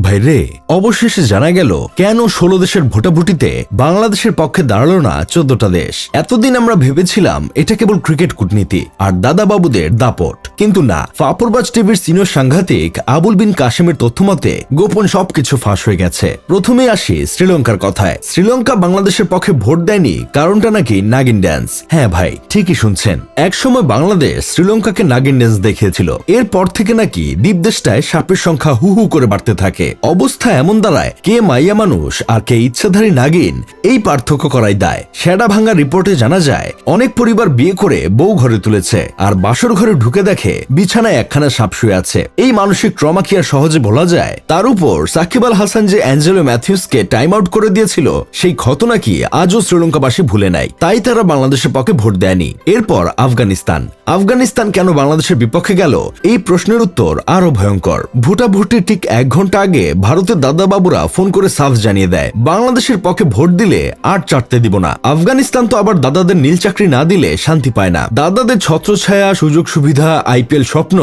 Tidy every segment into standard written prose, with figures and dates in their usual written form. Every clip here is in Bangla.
ভাই রে, অবশেষে জানা গেল কেন 16 দেশের ভোটাভুটিতে বাংলাদেশের পক্ষে দাঁড়ালো না 14টা দেশ। এতদিন আমরা ভেবেছিলাম এটা কেবল ক্রিকেট কূটনীতি আর দাদা বাবুদের দাপট, কিন্তু না। ফাপরবাজ টিভির সিনিয়র সাংঘাতিক আবুল বিন কাশেমের তথ্যমতে গোপন সবকিছু ফাঁস হয়ে গেছে। প্রথমে আসি শ্রীলঙ্কার কথায়। শ্রীলঙ্কা বাংলাদেশের পক্ষে ভোট দেয়নি, কারণটা নাকি নাগিন ড্যান্স। হ্যাঁ ভাই, ঠিকই শুনছেন। একসময় বাংলাদেশ শ্রীলঙ্কাকে নাগিন ড্যান্স দেখিয়েছিল। এরপর থেকে নাকি দ্বীপদেশটায় সাপের সংখ্যা হু হু করে বাড়তে থাকে। অবস্থা এমন দাঁড়ায়, কে মাইয়া মানুষ আর কে ইচ্ছাধারী নাগিন, এই পার্থক্য করাই দায়। সেডা ভাঙ্গা রিপোর্টে জানা যায় অনেক পরিবার বিয়ে করে বউ ঘরে তুলেছে, আর বাসর ঘরে ঢুকে দেখে বিছানায় একখানা সাপ শুয়ে আছে। এই মানসিক ট্রমা কি আর সহজে ভোলা যায়? তার উপর সাকিব আল হাসান যে অ্যাঞ্জেলো ম্যাথিউসকে টাইম আউট করে দিয়েছিল, সেই ক্ষত নাকি আজও শ্রীলঙ্কাবাসী ভুলে নাই। তাই তারা বাংলাদেশের পক্ষে ভোট দেয়নি। এরপর আফগানিস্তান কেন বাংলাদেশের বিপক্ষে গেল, এই প্রশ্নের উত্তর আরো ভয়ঙ্কর। ভোটাভুটির ঠিক 1 ঘন্টা আগে ভারতের দাদা বাবুরা ফোন করে সাফ জানিয়ে দেয়, বাংলাদেশের পক্ষে ভোট দিলে আর চাটতে দিব না। আফগানিস্তান তো আবার দাদাদের নীল চাকরি না দিলে শান্তি পায় না। দাদাদের ছত্রছায়া, সুযোগ সুবিধা, আইপিএল স্বপ্ন,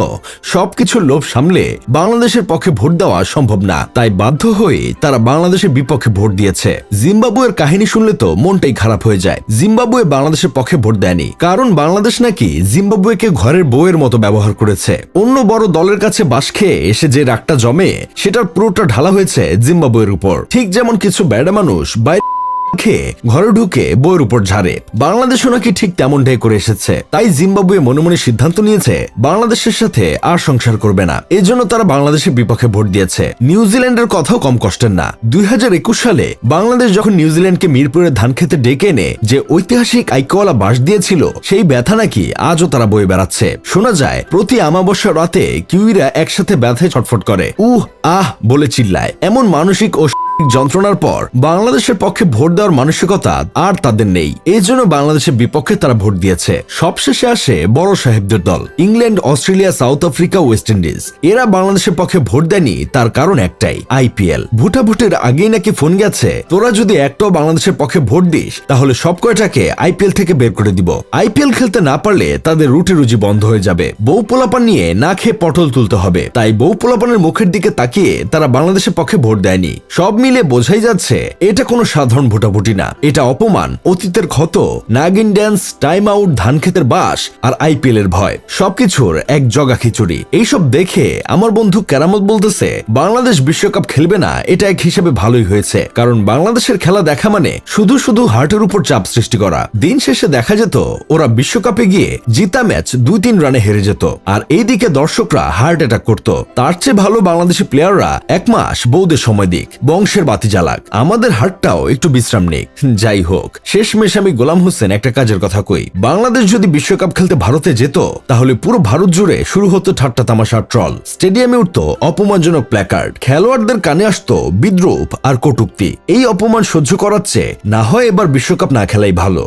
সবকিছুর লোভ সামলে বাংলাদেশের পক্ষে ভোট দেওয়া সম্ভব না। তাই বাধ্য হয়ে তারা বাংলাদেশের বিপক্ষে ভোট দিয়েছে। জিম্বাবুয়ের কাহিনী শুনলে তো মনটাই খারাপ হয়ে যায়। জিম্বাবুয়ে বাংলাদেশের পক্ষে ভোট দেয়নি, কারণ বাংলাদেশ নাকি জিম্বাবুয়েকে ঘরের বউয়ের মতো ব্যবহার করেছে। অন্য বড় দলের কাছে বাস খেয়ে এসে যে রাগটা জমে, সেটার পুরোটা ঢালা হয়েছে জিম্বাবুয়ের উপর। ঠিক যেমন কিছু বেড়া মানুষ বাইরে খেয়ে ঘরে ঢুকে বইয়ের উপর ঝাড়ে, বাংলাদেশও নাকি ঠিক তেমনটাই করে এসেছে। তাই জিম্বাবুয়ে মনে মনে সিদ্ধান্ত নিয়েছে বাংলাদেশের সাথে আর সংসার করবে না। এজন্য তারা বাংলাদেশের বিপক্ষে ভোট দিয়েছে। নিউজিল্যান্ডের কথাও কম কষ্টের না। 2021 সালে বাংলাদেশ যখন নিউজিল্যান্ডকে মিরপুরের ধান খেতে ডেকে এনে যে ঐতিহাসিক আইকওয়ালা বাস দিয়েছিল, সেই ব্যথা নাকি আজও তারা বয়ে বেড়াচ্ছে। শোনা যায় প্রতি আমাবস্যা রাতে কিউইরা একসাথে ব্যথায় ছটফট করে, আহ বলে চিল্লায়। এমন মানসিক ও যন্ত্রণার পর বাংলাদেশের পক্ষে ভোট দেওয়ার মানসিকতা আর তাদের নেই। এই জন্য বাংলাদেশের বিপক্ষে তারা ভোট দিয়েছে। সবশেষে আসে বড় সাহেবদের দল, England, Australia, south Africa, West Indies. এরা বাংলাদেশের পক্ষে ভোট দেয়নি, তার কারণ একটাই, আইপিএল। ভোটাভুটির আগেই নাকি ফোন গেছে, তোরা যদি একটাও বাংলাদেশের পক্ষে ভোট দিস, তাহলে সব কয়টাকে আইপিএল থেকে বের করে দিব। আইপিএল খেলতে না পারলে তাদের রুটি রুজি বন্ধ হয়ে যাবে। বউ পোলাপান নিয়ে না খেয়ে পটল তুলতে হবে। তাই বউ পোলাপানের মুখের দিকে তাকিয়ে তারা বাংলাদেশের পক্ষে ভোট দেয়নি। সব মিলে বোঝাই যাচ্ছে এটা কোনো সাধারণ ভোটাভুটি না, এটা অপমান, অতীতের ক্ষত, নাগিন ড্যান্স, টাইম আউট, ধান ক্ষেতের বাস আর আইপিএল এর ভয়, সবকিছুর এক জগা খিচুড়ি। এইসব দেখে আমার বন্ধু কেরামত বলতেছে, বাংলাদেশ বিশ্বকাপ খেলবে না, এটা এক হিসেবে ভালোই হয়েছে। কারণ বাংলাদেশের খেলা দেখা মানে শুধু শুধু হার্টের উপর চাপ সৃষ্টি করা। দিন শেষে দেখা যেত ওরা বিশ্বকাপে গিয়ে জিতা ম্যাচ 2-3 রানে হেরে যেত, আর এইদিকে দর্শকরা হার্ট অ্যাটাক করত। তার চেয়ে ভালো বাংলাদেশি প্লেয়াররা 1 মাস বৌদের সময় দিক, বংশের বাতি জ্বালাক, আমাদের হার্টটাও একটু বিশ্রাম নিক। যাই হোক, শেষমেশ আমি গোলাম হোসেন একটা কাজের কথা কই, বাংলাদেশ যদি বিশ্বকাপ খেলতে ভারতে যেত, তাহলে পুরো ভারত জুড়ে শুরু হতো ঠাট্টা তামাশার ট্রল, স্টেডিয়ামে উঠতো অপমানজনক প্ল্যাকার্ড, খেলোয়াড়দের কানে আসতো বিদ্রূপ আর কটূক্তি। এই অপমান সহ্য করাচ্ছে না হয় এবার বিশ্বকাপ না খেলাই ভালো।